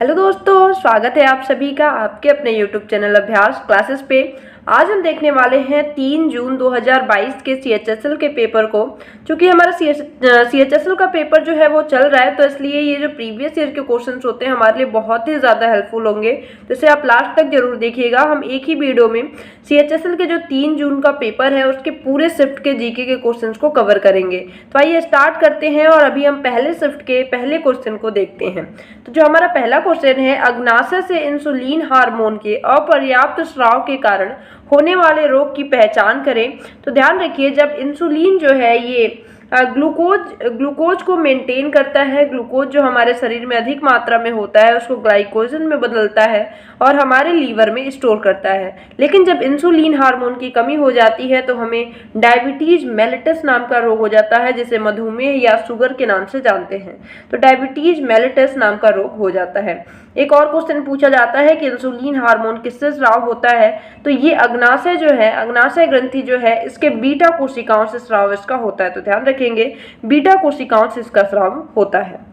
Hello दोस्तों, स्वागत है आप सभी का आपके अपने YouTube चैनल अभ्यास क्लासेस पे। आज हम देखने वाले हैं 3 जून 2022 के CHSL के पेपर को। चूंकि हमारा CHSL का पेपर जो है वो चल रहा है, तो इसलिए ये जो प्रीवियस ईयर के क्वेश्चंस होते हैं हमारे लिए बहुत ही ज़्यादा हेल्पफुल होंगे। तो इसे आप लास्ट तक जरूर देखिएगा। हम एक ही वीडियो में CHSL के जो 3 जून का पेपर है उसके पूरे शिफ्ट के जीके के क्वेश्चंस को कवर करेंगे। तो आइए स्टार्ट करते हैं और अभी हम पहले शिफ्ट के पहले क्वेश्चन को देखते हैं। तो जो हमारा पहला क्वेश्चन है, अग्नाशय से इंसुलिन हार्मोन के अपर्याप्त स्राव के कारण होने वाले रोग की पहचान करें। तो ध्यान रखिए, जब इंसुलिन जो है ये ग्लूकोज को मेंटेन करता है। ग्लूकोज जो हमारे शरीर में अधिक मात्रा में होता है उसको ग्लाइकोजन में बदलता है और हमारे लीवर में स्टोर करता है। लेकिन जब इंसुलिन हार्मोन की कमी हो जाती है तो हमें डायबिटीज मेलिटस नाम का रोग हो जाता है, जिसे मधुमेह या शुगर के नाम से जानते हैं। तो डायबिटीज मेलिटस नाम का रोग हो जाता है। एक और क्वेश्चन पूछा जाता है कि इंसुलिन हार्मोन किससे स्राव होता है। तो ये अग्नाशय जो है, अग्नाशय ग्रंथि जो है, इसके बीटा कोशिकाओं से स्राव इसका होता है। तो ध्यान रखेंगे, बीटा कोशिकाओं से इसका स्राव होता है।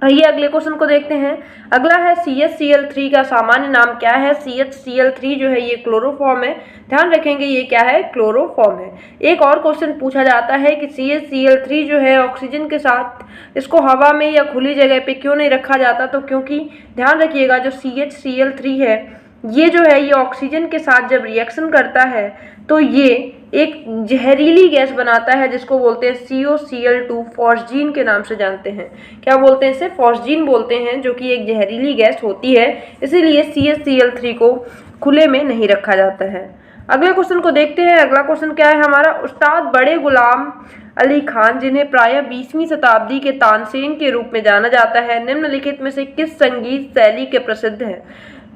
आइए अगले क्वेश्चन को देखते हैं। अगला है CHCl3 का सामान्य नाम क्या है। CHCl3 जो है ये क्लोरोफॉर्म है। ध्यान रखेंगे ये क्या है, क्लोरोफॉर्म है। एक और क्वेश्चन पूछा जाता है कि CHCl3 जो है ऑक्सीजन के साथ इसको हवा में या खुली जगह पे क्यों नहीं रखा जाता। तो क्योंकि ध्यान रखिएगा, जो CHCl3 है ये जो है ये ऑक्सीजन के साथ जब रिएक्शन करता है तो ये एक जहरीली गैस बनाता है, जिसको बोलते हैं COCl2, फॉस्जीन के नाम से जानते हैं। क्या बोलते हैं इसे, फॉस्जीन बोलते हैं, जो कि एक जहरीली गैस होती है। इसीलिए CHCl3 को खुले में नहीं रखा जाता है। अगले क्वेश्चन को देखते हैं। अगला क्वेश्चन क्या है हमारा, उस्ताद बड़े गुलाम अली खान, जिन्हें प्रायः 20वीं शताब्दी के तानसेन के रूप में जाना जाता है, निम्नलिखित में से किस संगीत शैली के प्रसिद्ध हैं।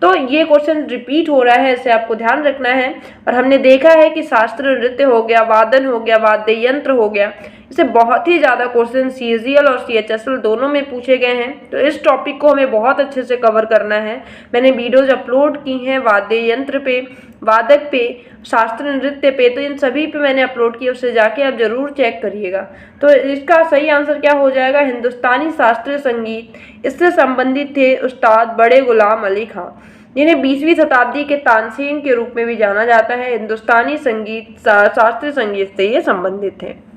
तो ये क्वेश्चन रिपीट हो रहा है, इसे आपको ध्यान रखना है। और हमने देखा है कि शास्त्रीय नृत्य हो गया, वादन हो गया, वाद्य यंत्र हो गया, इसे बहुत ही ज़्यादा क्वेश्चन CGL और CHSL दोनों में पूछे गए हैं। तो इस टॉपिक को हमें बहुत अच्छे से कवर करना है। मैंने वीडियोज अपलोड की हैं वाद्य यंत्र पे, वादक पे, शास्त्रीय नृत्य पे, तो इन सभी पे मैंने अपलोड किया, उससे जाके आप जरूर चेक करिएगा। तो इसका सही आंसर क्या हो जाएगा, हिंदुस्तानी शास्त्रीय संगीत। इससे संबंधित थे उस्ताद बड़े गुलाम अली खां, जिन्हें 20वीं शताब्दी के तानसेन के रूप में भी जाना जाता है। हिंदुस्तानी संगीत शास्त्रीय संगीत से ये संबंधित है।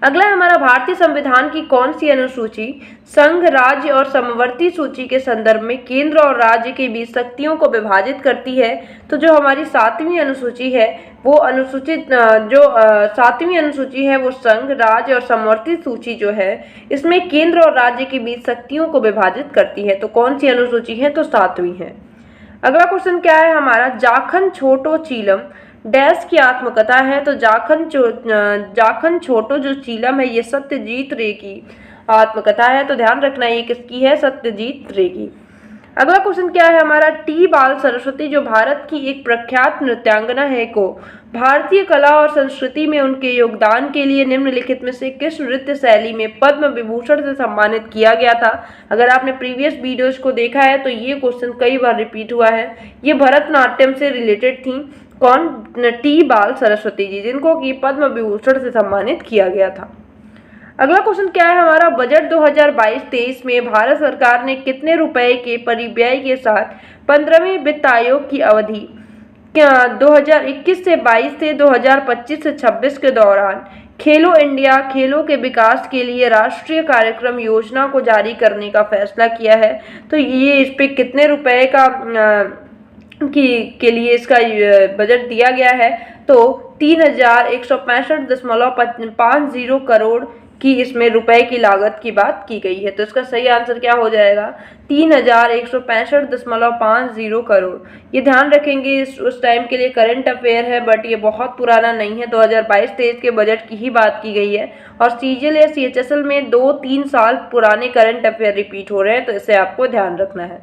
अगला हमारा, भारतीय संविधान की कौन सी अनुसूची संघ, राज्य और समवर्ती सूची के संदर्भ में केंद्र और राज्य के बीच शक्तियों को विभाजित करती है। तो जो हमारी 7वीं अनुसूची है वो अनुसूचित जो 7वीं अनुसूची है वो संघ, राज्य और समवर्ती सूची जो है इसमें केंद्र और राज्य के बीच शक्तियों को विभाजित करती है। तो कौन सी अनुसूची है, तो 7वीं है। अगला क्वेश्चन क्या है हमारा, जाखन छोटो चीलम डैश की आत्मकथा है। तो जाखन छोटो जो चीलम है ये सत्यजीत रे की आत्मकथा है। तो ध्यान रखना ये किसकी है, सत्यजीत रे की। अगला क्वेश्चन क्या है हमारा, टी बाल सरस्वती जो भारत की एक प्रख्यात नृत्यांगना है को भारतीय कला और संस्कृति में उनके योगदान के लिए निम्नलिखित में से किस नृत्य शैली में पद्म विभूषण से सम्मानित किया गया था। अगर आपने प्रीवियस वीडियोज को देखा है तो ये क्वेश्चन कई बार रिपीट हुआ है। ये भरतनाट्यम से रिलेटेड थी। कौन, टी बाल सरस्वती जी, जिनको कि पद्म विभूषण से सम्मानित किया गया था। अगला क्वेश्चन क्या है हमारा, बजट 2022-23 में भारत सरकार ने कितने रुपए के परिव्यय के साथ 15वें वित्त आयोग की अवधि 2021 से 22 से 2025 से 26 के दौरान खेलो इंडिया, खेलों के विकास के लिए राष्ट्रीय कार्यक्रम योजना को जारी करने का फैसला किया है। तो ये इस पे कितने रुपए का के लिए इसका बजट दिया गया है, तो 3165.50 करोड़ की इसमें रुपए की लागत की बात की गई है। तो इसका सही आंसर क्या हो जाएगा, 3165.50 करोड़। ये ध्यान रखेंगे, उस टाइम के लिए करंट अफेयर है, बट ये बहुत पुराना नहीं है। 2022-23 के बजट की ही बात की गई है। और CGL या CHSL में 2-3 साल पुराने करंट अफेयर रिपीट हो रहे हैं, तो इसे आपको ध्यान रखना है।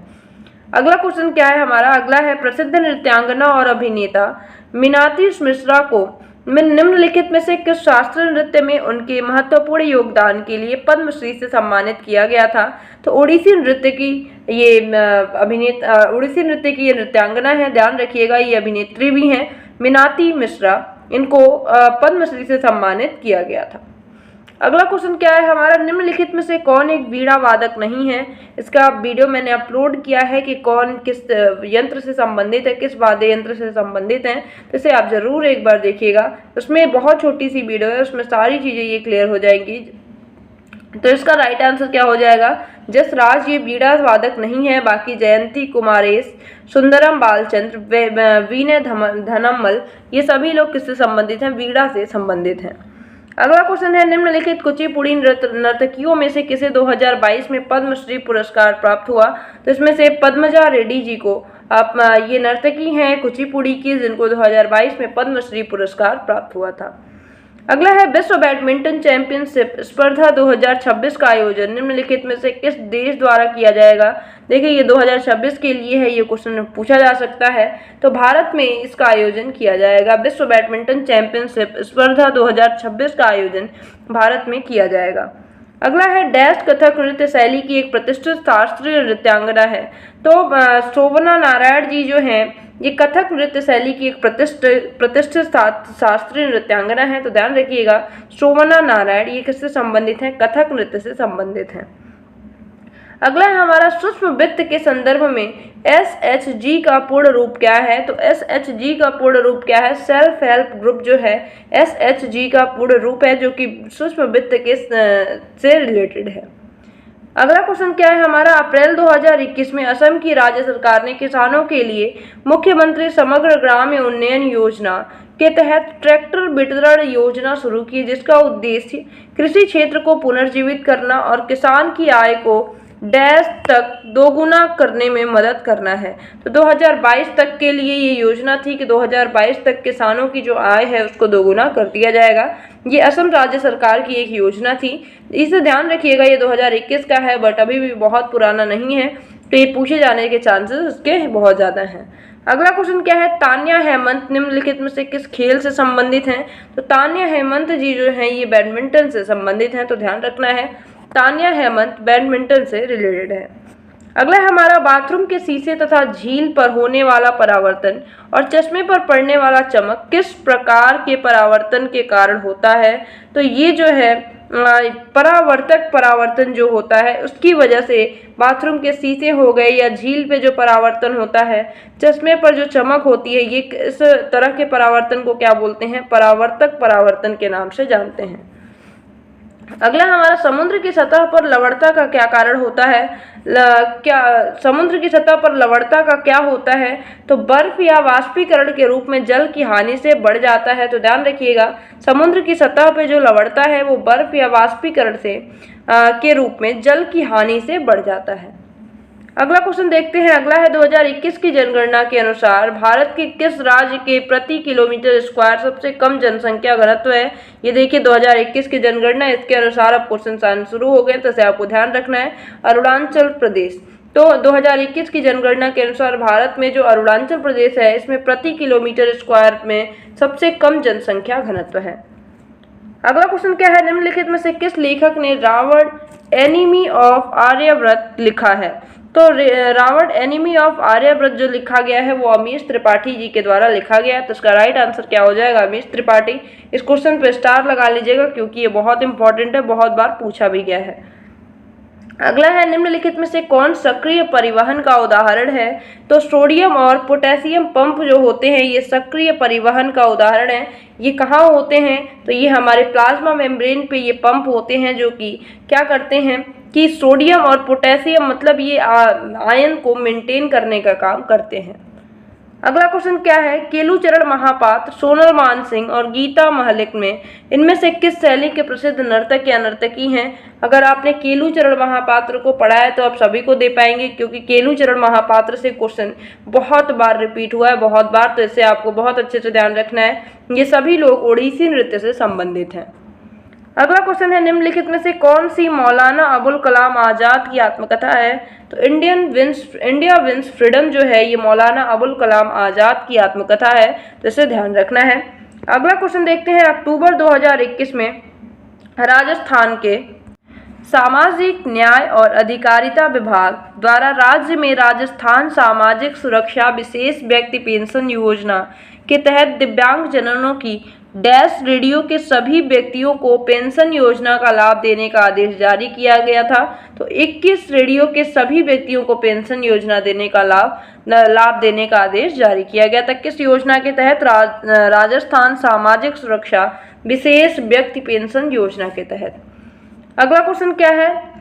अगला क्वेश्चन क्या है हमारा, अगला है, प्रसिद्ध नृत्यांगना और अभिनेता मीनाक्षी मिश्रा को निम्नलिखित में से किस शास्त्रीय नृत्य में उनके महत्वपूर्ण योगदान के लिए पद्मश्री से सम्मानित किया गया था। तो ओडिसी नृत्य की ये ओडिसी नृत्य की ये नृत्यांगना है। ध्यान रखिएगा ये अभिनेत्री भी हैं मीनाक्षी मिश्रा, इनको पद्मश्री से सम्मानित किया गया था। अगला क्वेश्चन क्या है हमारा, निम्नलिखित में से कौन एक वीणा वादक नहीं है। इसका वीडियो मैंने अपलोड किया है कि कौन किस यंत्र से संबंधित है, किस वाद्य यंत्र से संबंधित है, तो इसे आप जरूर एक बार देखिएगा। उसमें बहुत छोटी सी वीडियो है, उसमें सारी चीजें ये क्लियर हो जाएंगी। तो इसका राइट आंसर क्या हो जाएगा, जसराज ये वीणा वादक नहीं है। बाकी जयंती कुमारेश, सुंदरम बालचंद्र, वीणा धनम्मल, ये सभी लोग किससे संबंधित हैं, वीणा से संबंधित हैं। अगला क्वेश्चन है, निम्नलिखित कुचिपुड़ी नर्तकियों में से किसे 2022 में पद्मश्री पुरस्कार प्राप्त हुआ। तो इसमें से पद्मजा रेड्डी जी को, आप ये नर्तकी हैं कुचिपुड़ी की, जिनको 2022 में पद्मश्री पुरस्कार प्राप्त हुआ था। अगला है, विश्व बैडमिंटन चैंपियनशिप स्पर्धा 2026 का आयोजन निम्नलिखित में से किस देश द्वारा किया जाएगा। देखिए ये 2026 के लिए है, ये क्वेश्चन पूछा जा सकता है। तो भारत में इसका आयोजन किया जाएगा। विश्व बैडमिंटन चैंपियनशिप स्पर्धा 2026 का आयोजन भारत में किया जाएगा। अगला है, डैश कथक नृत्य शैली की एक प्रतिष्ठित शास्त्रीय नृत्यांगना है। तो शोभना नारायण जी जो हैं, ये कथक नृत्य शैली की एक प्रतिष्ठित शास्त्रीय नृत्यांगना है। तो ध्यान रखिएगा, शोभना नारायण ये किससे संबंधित हैं, कथक नृत्य से संबंधित हैं। अगला है हमारा, सूक्ष्म वित्त के संदर्भ में SHG का पूर्ण रूप क्या है। तो SHG का पूर्ण रूप क्या है, सेल्फ हेल्प ग्रुप जो है SHG का पूर्ण रूप है, जो कि सूक्ष्म वित्त के से रिलेटेड है। अगला क्वेश्चन क्या है हमारा, अप्रैल 2021 में असम की राज्य सरकार ने किसानों के लिए मुख्यमंत्री समग्र ग्राम्य उन्नयन योजना के तहत ट्रैक्टर वितरण योजना शुरू की, जिसका उद्देश्य कृषि क्षेत्र को पुनर्जीवित करना और किसान की आय को डैश तक दोगुना करने में मदद करना है। तो 2022 तक के लिए ये योजना थी कि 2022 तक किसानों की जो आय है उसको दोगुना कर दिया जाएगा। ये असम राज्य सरकार की एक योजना थी। इसे ध्यान रखिएगा, ये 2021 का है, बट अभी भी बहुत पुराना नहीं है, तो ये पूछे जाने के चांसेस उसके बहुत ज़्यादा हैं। अगला क्वेश्चन क्या है, तान्या हेमंत निम्नलिखित में से किस खेल से संबंधित हैं। तो तान्या हेमंत जी जो हैं ये बैडमिंटन से संबंधित हैं, तो ध्यान रखना है, तान्या हेमंत बैडमिंटन से रिलेटेड है। अगला है हमारा, बाथरूम के शीशे तथा झील पर होने वाला परावर्तन और चश्मे पर पड़ने वाला चमक किस प्रकार के परावर्तन के कारण होता है। तो ये जो है परावर्तक परावर्तन जो होता है उसकी वजह से बाथरूम के शीशे हो गए या झील पे जो परावर्तन होता है, चश्मे पर जो चमक होती है, ये इस तरह के परावर्तन को क्या बोलते हैं, परावर्तक परावर्तन के नाम से जानते हैं। अगला हमारा, समुद्र की सतह पर लवणता का क्या कारण होता है। क्या समुद्र की सतह पर लवणता का क्या होता है। तो बर्फ या वाष्पीकरण के रूप में जल की हानि से बढ़ जाता है। तो ध्यान रखिएगा, समुद्र की सतह पे जो लवणता है वो बर्फ या वाष्पीकरण से के रूप में जल की हानि से बढ़ जाता है। अगला क्वेश्चन देखते हैं। अगला है, 2021 की जनगणना के अनुसार भारत के किस राज्य के प्रति किलोमीटर स्क्वायर सबसे कम जनसंख्या घनत्व है। ये देखिए 2021 की जनगणना, इसके अनुसार अब क्वेश्चन आने शुरू हो गए, तो इसे आपको ध्यान रखना है, अरुणाचल प्रदेश। तो 2021 की जनगणना के अनुसार भारत में जो अरुणाचल प्रदेश है, इसमें प्रति किलोमीटर स्क्वायर में सबसे कम जनसंख्या घनत्व है। अगला क्वेश्चन क्या है, निम्नलिखित में से किस लेखक ने रावण एनिमी ऑफ आर्यव्रत लिखा है। तो रावण एनिमी ऑफ आर्यव्रत जो लिखा गया है वो अमीश त्रिपाठी जी के द्वारा लिखा गया है। तो इसका राइट आंसर क्या हो जाएगा, अमीश त्रिपाठी। इस क्वेश्चन पे स्टार लगा लीजिएगा क्योंकि ये बहुत इंपॉर्टेंट है, बहुत बार पूछा भी गया है। अगला है, निम्नलिखित में से कौन सक्रिय परिवहन का उदाहरण है। तो सोडियम और पोटेशियम पंप जो होते हैं ये सक्रिय परिवहन का उदाहरण है। ये कहाँ होते हैं, तो ये हमारे प्लाज्मा मेम्ब्रेन पे ये पंप होते हैं, जो कि क्या करते हैं कि सोडियम और पोटेशियम मतलब ये आयन को मेंटेन करने का काम करते हैं। अगला क्वेश्चन क्या है, केलूचरण महापात्र, सोनल मानसिंह और गीता महलिक में इनमें से किस शैली के प्रसिद्ध नर्तक या नर्तकी हैं। अगर आपने केलूचरण महापात्र को पढ़ा है तो आप सभी को दे पाएंगे, क्योंकि केलूचरण महापात्र से क्वेश्चन बहुत बार रिपीट हुआ है, बहुत बार, तो इससे आपको बहुत अच्छे से ध्यान रखना है। ये सभी लोग ओडिसी नृत्य से संबंधित हैं। अगला क्वेश्चन है, निम्नलिखित में से कौन सी मौलाना अबुल कलाम आज़ाद की आत्मकथा है। तो इंडिया विंस फ्रीडम जो है ये मौलाना अबुल कलाम आज़ाद की आत्मकथा है, तो इसे ध्यान रखना है। अगला क्वेश्चन देखते हैं, अक्टूबर 2021 में राजस्थान के सामाजिक न्याय और अधिकारिता विभाग द्वारा राज्य में राजस्थान सामाजिक सुरक्षा विशेष व्यक्ति पेंशन योजना के तहत दिव्यांग जनों की डैश रेडियो के सभी व्यक्तियों को पेंशन योजना का लाभ देने का आदेश जारी किया गया था। तो 21 रेडियो के सभी व्यक्तियों को पेंशन योजना देने का लाभ देने का आदेश जारी किया गया था। किस योजना के तहत? राजस्थान सामाजिक सुरक्षा विशेष व्यक्ति पेंशन योजना के तहत। अगला क्वेश्चन क्या है?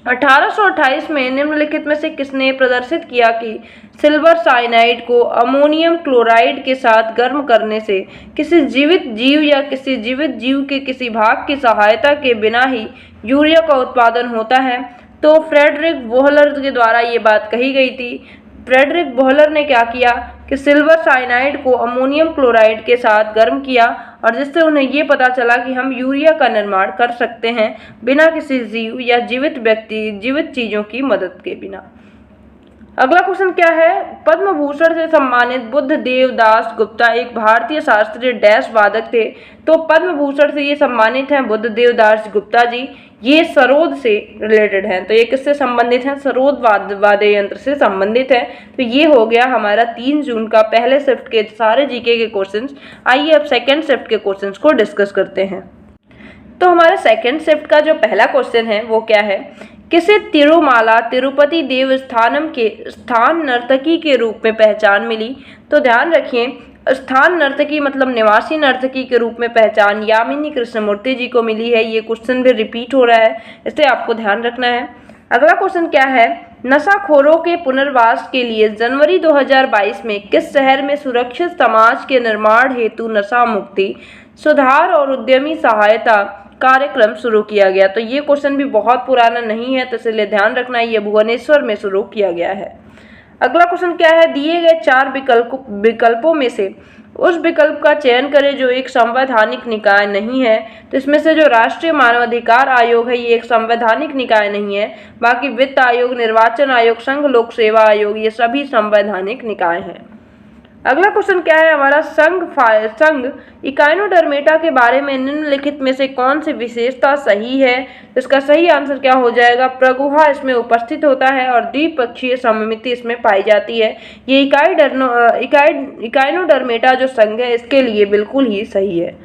1828 में निम्नलिखित में से किसने प्रदर्शित किया कि सिल्वर साइनाइड को अमोनियम क्लोराइड के साथ गर्म करने से किसी जीवित जीव या किसी जीवित जीव के किसी भाग की सहायता के बिना ही यूरिया का उत्पादन होता है? तो फ्रेडरिक बोहलर के द्वारा ये बात कही गई थी। फ्रेडरिक बोहलर ने क्या किया कि सिल्वर साइनाइड को अमोनियम क्लोराइड के साथ गर्म किया और जिससे उन्हें ये पता चला कि हम यूरिया का निर्माण कर सकते हैं बिना किसी जीव या जीवित चीजों की मदद के बिना। अगला क्वेश्चन क्या है? पद्म भूषण से सम्मानित बुद्धदेव दास गुप्ता एक भारतीय शास्त्रीय डैश वादक थे। तो पद्म भूषण से ये सम्मानित हैं बुद्धदेव दास गुप्ता जी। ये सरोद से रिलेटेड हैं। तो ये किससे संबंधित हैं? सरोद वाद्य यंत्र से संबंधित है। तो ये हो गया हमारा 3 जून का पहले शिफ्ट के सारे जीके के क्वेश्चंस। आइए अब सेकंड शिफ्ट के क्वेश्चंस को डिस्कस करते हैं। तो हमारे सेकंड शिफ्ट का जो पहला क्वेश्चन है वो क्या है? किसे तिरुमाला तिरुपति देवस्थानम के स्थान नर्तकी के रूप में पहचान मिली? तो ध्यान रखिए, स्थान नर्तकी मतलब निवासी नर्तकी के रूप में पहचान यामिनी कृष्णमूर्ति जी को मिली है। ये क्वेश्चन भी रिपीट हो रहा है, इसलिए आपको ध्यान रखना है। अगला क्वेश्चन क्या है? नशाखोरों के पुनर्वास के लिए जनवरी 2022 में किस शहर में सुरक्षित समाज के निर्माण हेतु नशा मुक्ति सुधार और उद्यमी सहायता कार्यक्रम शुरू किया गया? तो ये क्वेश्चन भी बहुत पुराना नहीं है, तो इसलिए ध्यान रखना है, ये भुवनेश्वर में शुरू किया गया है। अगला क्वेश्चन क्या है? दिए गए 4 विकल्पों में से उस विकल्प का चयन करें जो एक संवैधानिक निकाय नहीं है। तो इसमें से जो राष्ट्रीय मानवाधिकार आयोग है ये एक संवैधानिक निकाय नहीं है। बाकी वित्त आयोग, निर्वाचन आयोग, संघ लोक सेवा आयोग ये सभी संवैधानिक निकाय हैं। अगला क्वेश्चन क्या है हमारा? संघ इकाइनोडर्मेटा के बारे में निम्नलिखित में से कौन सी विशेषता सही है? इसका सही आंसर क्या हो जाएगा? प्रगुहा इसमें उपस्थित होता है और द्विपक्षीय सममिति इसमें पाई जाती है। ये इकाइनोडर्मेटा जो संघ है इसके लिए बिल्कुल ही सही है।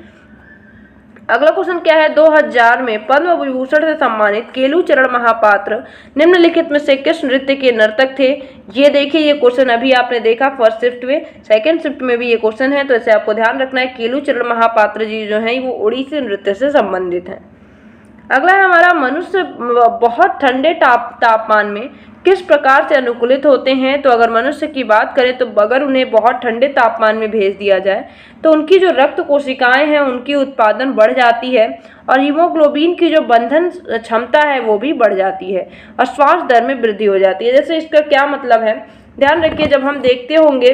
अगला क्वेश्चन क्या है? 2000 में पद्म विभूषण से सम्मानित केलूचरण महापात्र निम्नलिखित में से किस नृत्य के नर्तक थे? ये देखिए, ये क्वेश्चन अभी आपने देखा फर्स्ट शिफ्ट में, सेकंड शिफ्ट में भी ये क्वेश्चन है, तो इसे आपको ध्यान रखना है। केलूचरण महापात्र जी जो हैं वो ओडिसी नृत्य से संबंधित हैं। अगला है हमारा, मनुष्य बहुत ठंडे तापमान में किस प्रकार से अनुकूलित होते हैं? तो अगर मनुष्य की बात करें तो अगर उन्हें बहुत ठंडे तापमान में भेज दिया जाए तो उनकी जो रक्त कोशिकाएं हैं उनकी उत्पादन बढ़ जाती है और हीमोग्लोबिन की जो बंधन क्षमता है वो भी बढ़ जाती है और श्वास दर में वृद्धि हो जाती है। जैसे इसका क्या मतलब है? ध्यान रखिए, जब हम देखते होंगे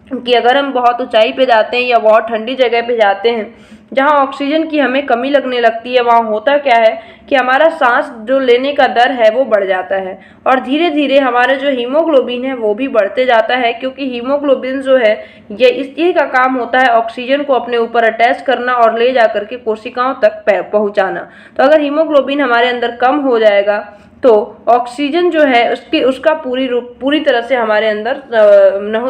कि अगर हम बहुत ऊंचाई पे जाते हैं या बहुत ठंडी जगह पे जाते हैं जहाँ ऑक्सीजन की हमें कमी लगने लगती है, वहाँ होता क्या है कि हमारा सांस जो लेने का दर है वो बढ़ जाता है और धीरे धीरे हमारा जो हीमोग्लोबिन है वो भी बढ़ते जाता है, क्योंकि हीमोग्लोबिन जो है ये इसी का काम होता है ऑक्सीजन को अपने ऊपर अटैच करना और ले जा करके कोशिकाओं तक पहुँचाना। तो अगर हीमोग्लोबिन हमारे अंदर कम हो जाएगा तो ऑक्सीजन जो है उसका पूरी तरह से हमारे अंदर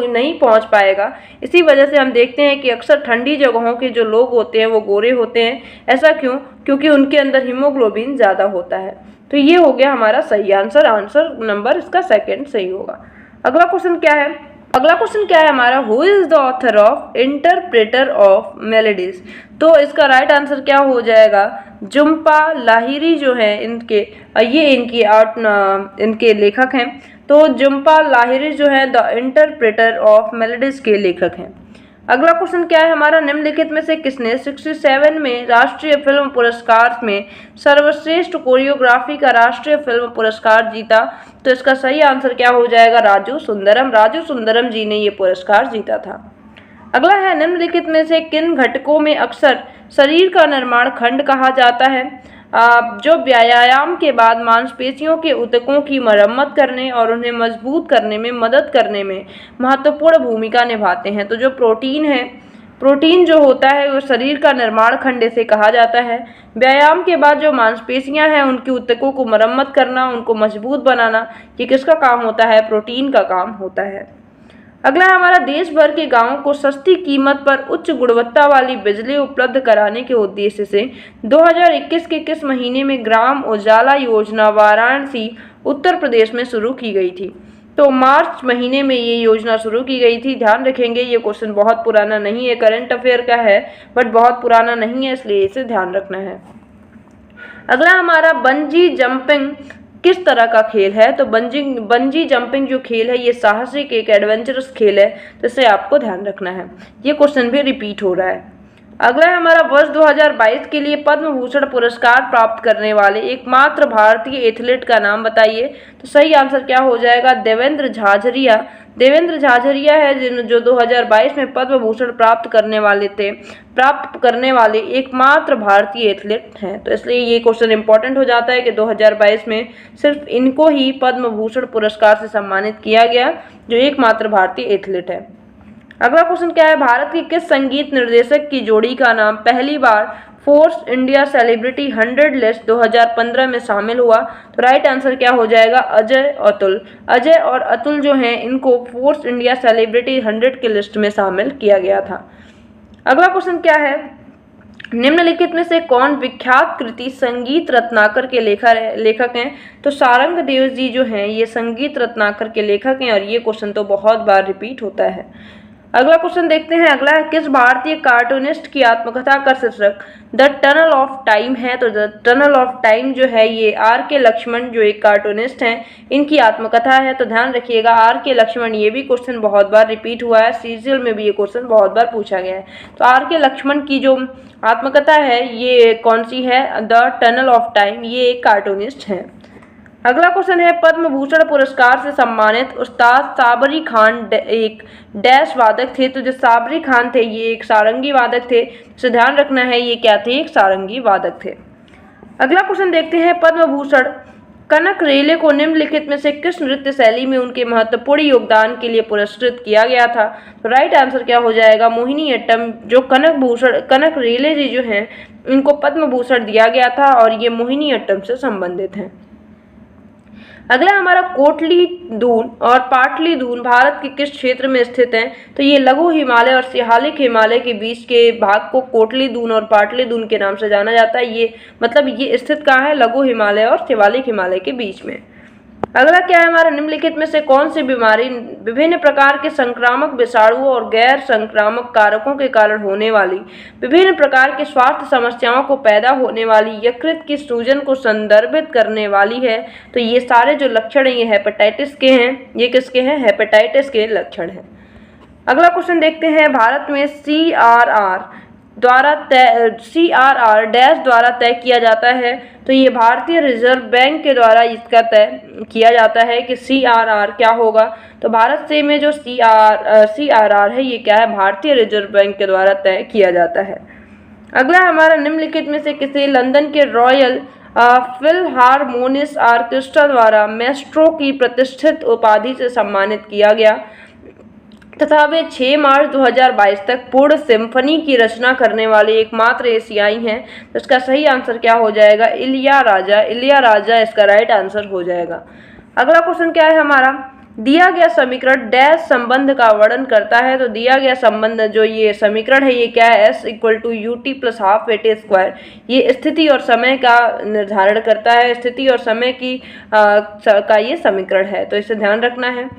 नहीं पहुंच पाएगा। इसी वजह से हम देखते हैं कि अक्सर ठंडी जगहों के जो लोग होते हैं वो गोरे होते हैं। ऐसा क्यों? क्योंकि उनके अंदर हीमोग्लोबिन ज़्यादा होता है। तो ये हो गया हमारा सही आंसर नंबर इसका सेकंड सही होगा। अगला क्वेश्चन क्या है? अगला क्वेश्चन क्या है हमारा? Who is the author of interpreter of maladies? तो इसका राइट आंसर क्या हो जाएगा? जुम्पा लाहिरी जो है इनके लेखक हैं। तो जुम्पा लाहिरी जो है द इंटरप्रेटर ऑफ मेलेडीज के लेखक हैं। अगला क्वेश्चन क्या है हमारा? निम्नलिखित में से किसने 67 में राष्ट्रीय फिल्म पुरस्कार में सर्वश्रेष्ठ कोरियोग्राफी का राष्ट्रीय फिल्म पुरस्कार जीता? तो इसका सही आंसर क्या हो जाएगा? राजू सुंदरम जी ने ये पुरस्कार जीता था। अगला है, निम्नलिखित में से किन घटकों में अक्सर शरीर का निर्माण खंड कहा जाता है? जो व्यायाम के बाद मांसपेशियों के ऊतकों की मरम्मत करने और उन्हें मजबूत करने में मदद करने में महत्वपूर्ण भूमिका निभाते हैं। तो जो प्रोटीन जो होता है वो शरीर का निर्माण खंड से कहा जाता है। व्यायाम के बाद जो मांसपेशियां हैं उनकी ऊतकों को मरम्मत करना, उनको मजबूत बनाना, ये किसका काम होता है? प्रोटीन का काम होता है। अगला हमारा, देश भर के गांवों को सस्ती कीमत पर उच्च गुणवत्ता वाली बिजली उपलब्ध कराने के उद्देश्य से 2021 के किस महीने में ग्राम उजाला योजना वाराणसी उत्तर प्रदेश में शुरू की गई थी? तो मार्च महीने में ये योजना शुरू की गई थी। ध्यान रखेंगे, ये क्वेश्चन बहुत पुराना नहीं है, करंट अफेयर का है बट बहुत पुराना नहीं है, इसलिए इसे ध्यान रखना है। अगला हमारा, बंजी जंपिंग किस तरह का खेल है? तो बंजी जंपिंग जो खेल है ये साहसिक एक एडवेंचरस खेल है, तो इसे आपको ध्यान रखना है। ये क्वेश्चन भी रिपीट हो रहा है। अगला है हमारा, वर्ष 2022 के लिए पद्म भूषण पुरस्कार प्राप्त करने वाले एकमात्र भारतीय एथलीट का नाम बताइए। तो सही आंसर क्या हो जाएगा? देवेंद्र झाझरिया। देवेंद्र झाझरिया है जो 2022 में पद्म भूषण प्राप्त करने वाले एकमात्र भारतीय एथलीट हैं। तो इसलिए ये क्वेश्चन इंपॉर्टेंट हो जाता है कि 2022 में सिर्फ इनको ही पद्म भूषण पुरस्कार से सम्मानित किया गया, जो एकमात्र भारतीय एथलीट है। अगला क्वेश्चन क्या है, भारत की किस संगीत निर्देशक की जोड़ी का नाम पहली बार फोर्स इंडिया सेलिब्रिटी 100 लिस्ट 2015 में शामिल हुआ? तो राइट आंसर क्या हो जाएगा? अजय अतुल। अजय और अतुल जो हैं इनको फोर्स इंडिया सेलिब्रिटी 100 की लिस्ट में शामिल किया गया था। अगला क्वेश्चन क्या है, निम्नलिखित में से कौन विख्यात कृति संगीत रत्नाकर के लेखक हैं? तो सारंग देव जी जो हैं ये संगीत रत्नाकर के लेखक हैं, और ये क्वेश्चन तो बहुत बार रिपीट होता है। अगला क्वेश्चन देखते हैं। अगला है, किस भारतीय कार्टूनिस्ट की आत्मकथा का शीर्षक द टनल ऑफ टाइम है? तो द टनल ऑफ टाइम जो है ये R.K. लक्ष्मण जो एक कार्टूनिस्ट हैं इनकी आत्मकथा है। तो ध्यान रखिएगा, R.K. लक्ष्मण, ये भी क्वेश्चन बहुत बार रिपीट हुआ है, सीजीएल में भी ये क्वेश्चन बहुत बार पूछा गया है। तो R.K. लक्ष्मण की जो आत्मकथा है ये कौन सी है? द टनल ऑफ टाइम, ये एक कार्टूनिस्ट है। अगला क्वेश्चन है, पद्म भूषण पुरस्कार से सम्मानित उस्ताद साबरी खान एक डैश वादक थे? तो जो साबरी खान थे ये एक सारंगी वादक थे, तो ध्यान रखना है ये क्या थे? एक सारंगी वादक थे। अगला क्वेश्चन देखते हैं, पद्म भूषण कनक रेले को निम्नलिखित में से किस नृत्य शैली में उनके महत्वपूर्ण योगदान के लिए पुरस्कृत किया गया था? तो राइट आंसर क्या हो जाएगा? मोहिनीअट्टम। जो कनक रेले जी जो हैं इनको पद्म भूषण दिया गया था और ये मोहिनीअट्टम से संबंधित हैं। अगला हमारा, कोटली दून और पाटली दून भारत के किस क्षेत्र में स्थित हैं? तो ये लघु हिमालय और सिहालिक हिमालय के बीच के भाग को कोटली दून और पाटली दून के नाम से जाना जाता है। ये स्थित कहाँ है? लघु हिमालय और सिहालिक हिमालय के बीच में। अगला क्या है हमारा, निम्नलिखित में से कौन सी बीमारी विभिन्न प्रकार के संक्रामक विषाणुओं और गैर संक्रामक कारकों के कारण होने वाली विभिन्न प्रकार के स्वास्थ्य समस्याओं को पैदा होने वाली यकृत की सूजन को संदर्भित करने वाली है? तो ये सारे जो लक्षण हैं ये हेपेटाइटिस के हैं। ये किसके हैं? हेपेटाइटिस के लक्षण हैं। अगला क्वेश्चन देखते हैं, भारत में CRR डैश द्वारा तय किया जाता है? तो ये भारतीय रिजर्व बैंक के द्वारा इसका तय किया जाता है कि CRR क्या होगा। तो भारत से में जो CRR है ये क्या है? भारतीय रिजर्व बैंक के द्वारा तय किया जाता है। अगला हमारा, निम्नलिखित में से किसे लंदन के रॉयल फिलहारमोनिक ऑर्केस्ट्रा द्वारा मेस्ट्रो की प्रतिष्ठित उपाधि से सम्मानित किया गया तथा वे 6 मार्च 2022 तक पूर्ण सिम्फनी की रचना करने वाले एकमात्र एशियाई हैं? तो इसका सही आंसर क्या हो जाएगा? इलियाराजा इसका राइट आंसर हो जाएगा। अगला क्वेश्चन क्या है हमारा, दिया गया समीकरण डैश संबंध का वर्णन करता है? तो दिया गया संबंध जो ये समीकरण है ये क्या है? S = UT + ½ AT²। ये स्थिति और समय का निर्धारण करता है, स्थिति और समय का ये समीकरण है, तो इसे ध्यान रखना है।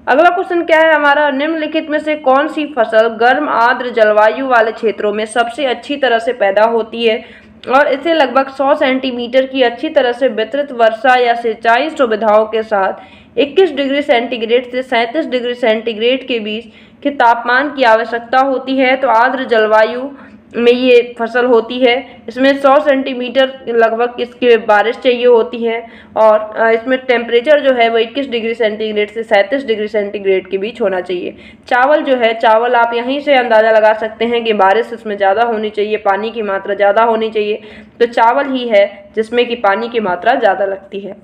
अगला क्वेश्चन क्या है हमारा, निम्नलिखित में से कौन सी फसल गर्म आर्द्र जलवायु वाले क्षेत्रों में सबसे अच्छी तरह से पैदा होती है और इसे लगभग 100 सेंटीमीटर की अच्छी तरह से वितरित वर्षा या सिंचाई सुविधाओं के साथ 21 डिग्री सेंटीग्रेड से 37 डिग्री सेंटीग्रेड के बीच के तापमान की आवश्यकता होती है? तो आर्द्र जलवायु में ये फसल होती है। इसमें 100 सेंटीमीटर लगभग इसकी बारिश चाहिए होती है और इसमें टेम्परेचर जो है वो 21 डिग्री सेंटीग्रेड से 37 डिग्री सेंटीग्रेड के बीच होना चाहिए। चावल जो है, चावल आप यहीं से अंदाज़ा लगा सकते हैं कि बारिश इसमें ज़्यादा होनी चाहिए, पानी की मात्रा ज़्यादा होनी चाहिए, तो चावल ही है जिसमें कि पानी की मात्रा ज़्यादा लगती है।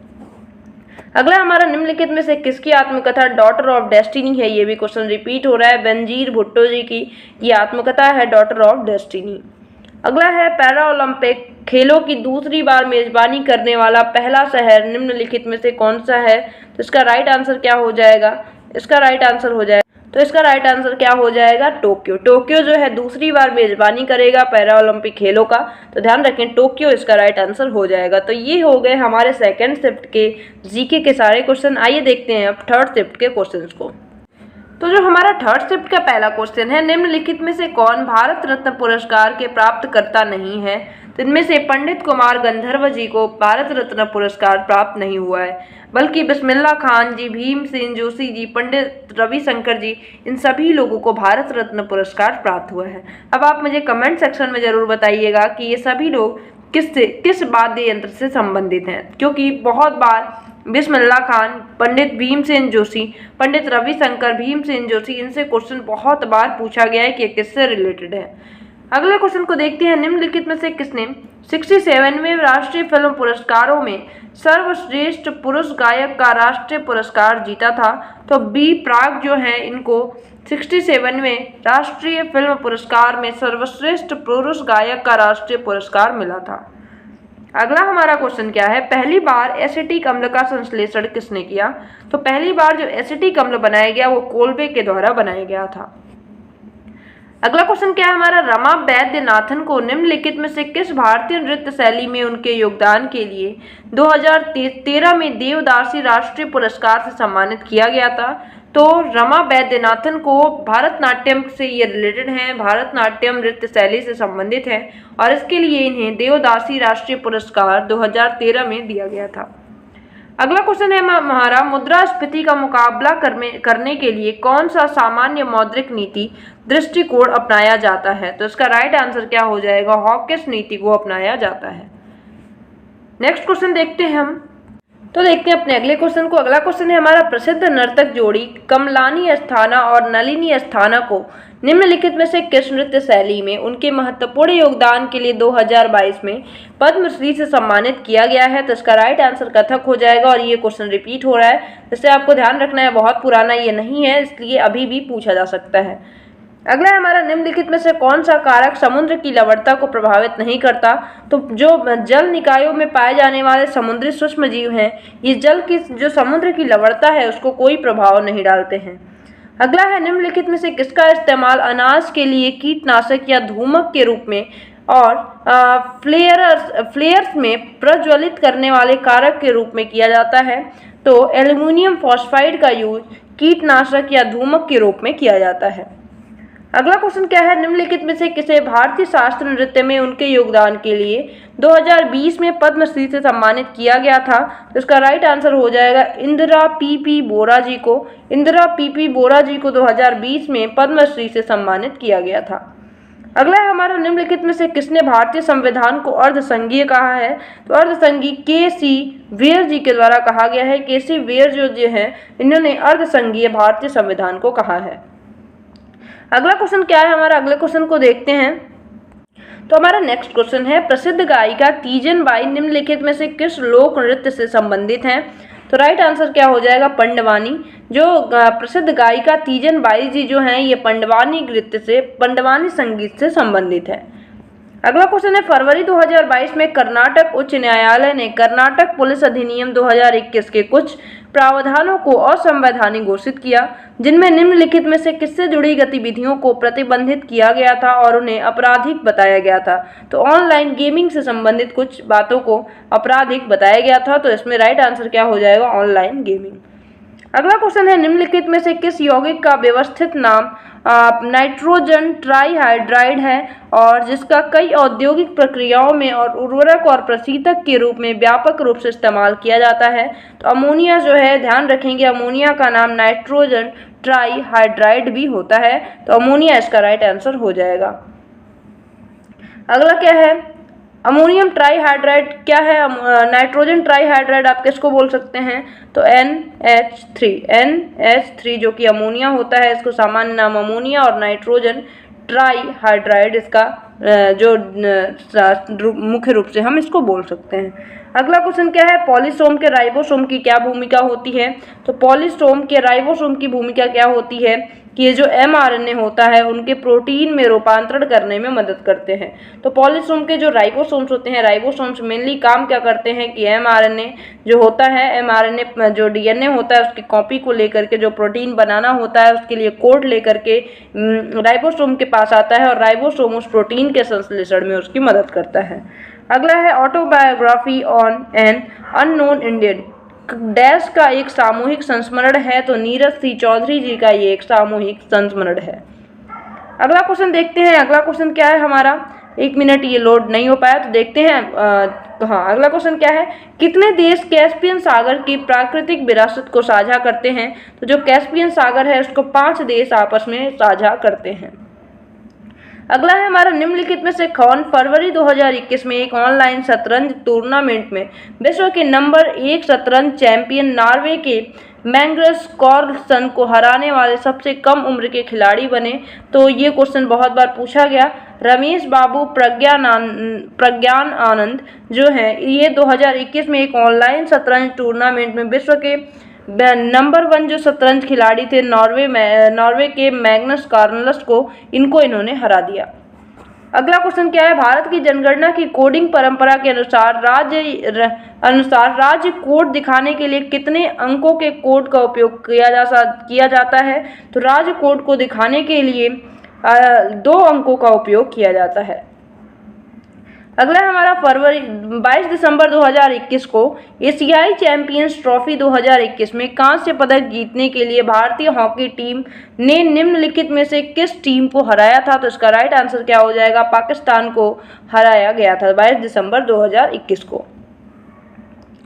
अगला हमारा, निम्नलिखित में से किसकी आत्मकथा डॉटर ऑफ डेस्टिनी है? ये भी क्वेश्चन रिपीट हो रहा है, बेनजीर भुट्टो जी की ये आत्मकथा है डॉटर ऑफ डेस्टिनी। अगला है, पैरा ओलंपिक खेलों की दूसरी बार मेजबानी करने वाला पहला शहर निम्नलिखित में से कौन सा है? तो इसका राइट आंसर क्या हो जाएगा? इसका राइट आंसर हो जाएगा तो इसका राइट आंसर क्या हो जाएगा? टोक्यो। टोक्यो जो है दूसरी बार मेजबानी करेगा पैरा ओलंपिक खेलों का, तो ध्यान रखें टोक्यो इसका राइट आंसर हो जाएगा। तो ये हो गए हमारे सेकेंड शिफ्ट के जीके के सारे क्वेश्चन। आइए देखते हैं अब थर्ड शिफ्ट के क्वेश्चन को। तो जो हमारा थर्ड शिफ्ट का पहला क्वेश्चन है, निम्नलिखित में से कौन भारत रत्न पुरस्कार के प्राप्तकर्ता नहीं है? तो इनमें से पंडित कुमार गंधर्व जी को भारत रत्न पुरस्कार प्राप्त नहीं हुआ है, बल्कि बिस्मिल्लाह खान जी, भीमसेन जोशी जी, पंडित रविशंकर जी, इन सभी लोगों को भारत रत्न पुरस्कार प्राप्त हुआ है। अब आप मुझे कमेंट सेक्शन में जरूर बताइएगा कि ये सभी लोग किस वाद्य यंत्र से संबंधित हैं, क्योंकि बहुत बार बिस्मिल्लाह खान, पंडित भीमसेन जोशी, पंडित रविशंकर, भीमसेन जोशी, इनसे क्वेश्चन बहुत बार पूछा गया है कि किससे रिलेटेड है। अगले क्वेश्चन को देखते हैं, निम्नलिखित में से किसने 67वें राष्ट्रीय फिल्म पुरस्कारों में सर्वश्रेष्ठ पुरुष गायक का राष्ट्रीय पुरस्कार जीता था? तो बी प्राक जो है इनको 67वें राष्ट्रीय फिल्म पुरस्कार में सर्वश्रेष्ठ पुरुष गायक का राष्ट्रीय पुरस्कार मिला था। अगला हमारा क्वेश्चन क्या है, पहली बार एसिटिक अम्ल का संश्लेषण किसने किया? तो पहली बार जो एसिटिक अम्ल बनाया गया वो कोल्बे के द्वारा बनाया गया था। अगला क्वेश्चन क्या है हमारा, रमा वैद्यनाथन को निम्नलिखित में से किस भारतीय नृत्य शैली में उनके योगदान के लिए 2013 में देवदासी राष्ट्रीय पुरस्कार से सम्मानित किया गया था? तो रमा वैद्यनाथन को भारतनाट्यम से ये रिलेटेड हैं, भारतनाट्यम नृत्य शैली से संबंधित है और इसके लिए इन्हें देवदासी राष्ट्रीय पुरस्कार 2013 में दिया गया था। अगला क्वेश्चन है हमारा, मुद्रास्फीति का मुकाबला करने के लिए कौन सा सामान्य मौद्रिक नीति दृष्टिकोण अपनाया जाता है? तो इसका राइट आंसर क्या हो जाएगा? हॉकिस नीति को अपनाया जाता है। नेक्स्ट क्वेश्चन देखते हैं हम, तो देखते हैं अपने अगले क्वेश्चन को। अगला क्वेश्चन है हमारा, प्रसिद्ध नर्तक जोड़ी कमलानी अस्थाना और नलिनी अस्थाना को निम्नलिखित में से किस नृत्य शैली में उनके महत्वपूर्ण योगदान के लिए 2022 में पद्मश्री से सम्मानित किया गया है? तो इसका राइट आंसर कथक हो जाएगा और ये क्वेश्चन रिपीट हो रहा है, जिससे आपको ध्यान रखना है बहुत पुराना ये नहीं है, इसलिए अभी भी पूछा जा सकता है। अगला है हमारा, निम्नलिखित में से कौन सा कारक समुद्र की लवणता को प्रभावित नहीं करता? तो जो जल निकायों में पाए जाने वाले समुद्री सूक्ष्म जीव हैं, ये जल की जो समुद्र की लवणता है उसको कोई प्रभाव नहीं डालते हैं। अगला है, निम्नलिखित में से किसका इस्तेमाल अनाज के लिए कीटनाशक या धूमक के रूप में और फ्लेयर्स में प्रज्वलित करने वाले कारक के रूप में किया जाता है? तो एल्युमिनियम फॉस्फाइड का यूज कीटनाशक या धूमक के रूप में किया जाता है। अगला क्वेश्चन क्या है, निम्नलिखित में से किसे भारतीय शास्त्रीय नृत्य में उनके योगदान के लिए 2020 में पद्मश्री से सम्मानित किया गया था? तो इसका राइट आंसर हो जाएगा इंदिरा पी बोरा जी को। इंदिरा पी बोरा जी को 2020 में पद्मश्री से सम्मानित किया गया था। अगला है हमारा, निम्नलिखित में से किसने भारतीय संविधान को अर्धसंघीय कहा है? तो अर्धसंघीय के.सी. वेयर जी के द्वारा कहा गया है। के.सी. वेयर जो है इन्होंने अर्धसंघीय भारतीय संविधान को कहा है। अगला क्वेश्चन क्या है हमारा, अगले क्वेश्चन को देखते हैं। तो हमारा नेक्स्ट क्वेश्चन है, प्रसिद्ध गायिका तीजन बाई निम्नलिखित में से किस लोक नृत्य से संबंधित हैं? तो राइट आंसर क्या हो जाएगा? पंडवानी। जो प्रसिद्ध गायिका तीजन बाई जी जो हैं ये पंडवानी नृत्य से, पंडवानी संगीत से संबंधित है। अगला क्वेश्चन है, फरवरी 2022 में कर्नाटक उच्च न्यायालय ने कर्नाटक पुलिस अधिनियम 2021 के कुछ प्रावधानों को असंवैधानिक घोषित किया, जिनमें निम्नलिखित में से किससे जुड़ी गतिविधियों को प्रतिबंधित किया गया था और उन्हें आपराधिक बताया गया था? तो ऑनलाइन गेमिंग से संबंधित कुछ बातों को आपराधिक बताया गया था, तो इसमें राइट आंसर क्या हो जाएगा? Online gaming. अगला क्वेश्चन है, निम्नलिखित में से किस यौगिक का व्यवस्थित नाम नाइट्रोजन ट्राईहाइड्राइड है और जिसका कई औद्योगिक प्रक्रियाओं में और उर्वरक और प्रशीतक के रूप में व्यापक रूप से इस्तेमाल किया जाता है? तो अमोनिया जो है, ध्यान रखेंगे अमोनिया का नाम नाइट्रोजन ट्राईहाइड्राइड भी होता है, तो अमोनिया इसका राइट आंसर हो जाएगा। अगला क्या है, अमोनियम ट्राईहाइड्राइड क्या है? नाइट्रोजन ट्राईहाइड्राइड आप किसको बोल सकते हैं? तो NH3 जो कि अमोनिया होता है, इसको सामान्य नाम अमोनिया, और नाइट्रोजन ट्राईहाइड्राइड इसका जो मुख्य रूप से हम इसको बोल सकते हैं। अगला क्वेश्चन क्या है, पॉलीसोम के राइबोसोम की क्या भूमिका होती है? तो पॉलीसोम के राइबोसोम की भूमिका क्या होती है कि ये जो mRNA होता है उनके प्रोटीन में रूपांतरण करने में मदद करते हैं। तो पॉलीसोम के जो राइबोसोम्स होते हैं, राइबोसोम्स मेनली काम क्या करते हैं कि mRNA जो होता है, mRNA जो DNA होता है उसकी कॉपी को लेकर के जो प्रोटीन बनाना होता है उसके लिए कोड लेकर के राइबोसोम के पास आता है और राइबोसोम उस प्रोटीन के संश्लेषण में उसकी मदद करता है। अगला है autobiography on an unknown Indian. Dash का एक सामूहिक संस्मरण है, तो नीरज सी चौधरी जी का ये एक सामूहिक संस्मरण है। अगला क्वेश्चन देखते हैं। अगला क्वेश्चन क्या है हमारा, 1 मिनट ये लोड नहीं हो पाया तो देखते हैं। अगला क्वेश्चन क्या है, कितने देश कैस्पियन सागर की प्राकृतिक विरासत को साझा करते हैं? तो जो कैस्पियन सागर है उसको 5 देश आपस में साझा करते हैं। अगला है हमारा, निम्नलिखित में से कौन फरवरी 2021 में एक ऑनलाइन शतरंज टूर्नामेंट में विश्व के नंबर 1 शतरंज चैंपियन नॉर्वे के मैग्नस कार्लसन को हराने वाले सबसे कम उम्र के खिलाड़ी बने? तो ये क्वेश्चन बहुत बार पूछा गया। रमेश बाबू प्रज्ञान आनंद जो है ये 2021 में एक ऑनलाइन शतरंज टूर्नामेंट में विश्व के नंबर 1 जो शतरंज खिलाड़ी थे नॉर्वे के मैग्नस कार्लसन को इन्होंने हरा दिया। अगला क्वेश्चन क्या है, भारत की जनगणना की कोडिंग परंपरा के अनुसार राज्य कोड दिखाने के लिए कितने अंकों के कोड का उपयोग किया जाता है? तो राज्य कोड को दिखाने के लिए 2 अंकों का उपयोग किया जाता है। अगला हमारा, 22 दिसंबर 2021 को एशियाई चैंपियंस ट्रॉफी 2021 में कांस्य पदक जीतने के लिए भारतीय हॉकी टीम ने निम्नलिखित में से किस टीम को हराया था? तो इसका राइट आंसर क्या हो जाएगा, पाकिस्तान को हराया गया था 22 दिसंबर 2021 को।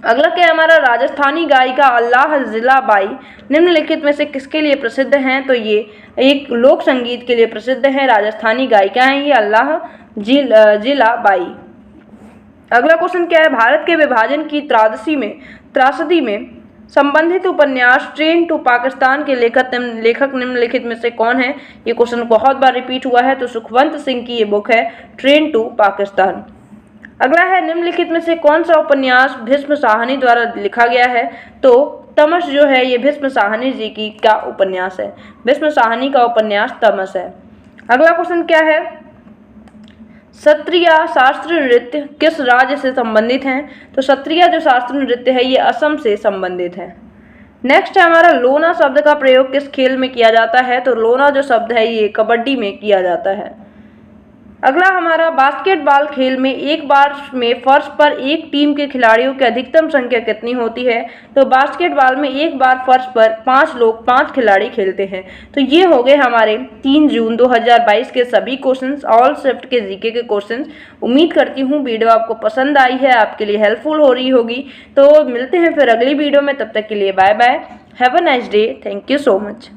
अगला क्या है हमारा, राजस्थानी गायिका अल्लाह जिला बाई निम्नलिखित में से किसके लिए प्रसिद्ध हैं? तो ये एक लोक संगीत के लिए प्रसिद्ध है। राजस्थानी गायिका हैं ये अल्लाह जिला बाई। अगला क्वेश्चन क्या है, भारत के विभाजन की त्रासदी में संबंधित उपन्यास ट्रेन टू पाकिस्तान के लेखक निम्नलिखित में से कौन है? ये क्वेश्चन बहुत बार रिपीट हुआ है, तो सुखवंत सिंह की ये बुक है ट्रेन टू पाकिस्तान। अगला है, निम्नलिखित में से कौन सा उपन्यास भीष्म साहनी द्वारा लिखा गया है? तो तमस जो है ये भीष्म साहनी जी की का उपन्यास है। भीष्म साहनी का उपन्यास तमस है। अगला क्वेश्चन क्या है, सत्रिया शास्त्रीय नृत्य किस राज्य से संबंधित हैं? तो सत्रिया जो शास्त्रीय नृत्य है ये असम से संबंधित है। नेक्स्ट है हमारा, लोना शब्द का प्रयोग किस खेल में किया जाता है? तो लोना जो शब्द है ये कबड्डी में किया जाता है। अगला हमारा, बास्केटबॉल खेल में एक बार में फर्श पर एक टीम के खिलाड़ियों की अधिकतम संख्या कितनी होती है? तो बास्केटबॉल में एक बार फर्श पर 5 खिलाड़ी खेलते हैं। तो ये हो गए हमारे 3 जून 2022 के सभी क्वेश्चंस, ऑल शिफ्ट के जीके के क्वेश्चंस। उम्मीद करती हूँ वीडियो आपको पसंद आई है, आपके लिए हेल्पफुल हो रही होगी। तो मिलते हैं फिर अगली वीडियो में, तब तक के लिए bye bye, have a nice day, thank you so much.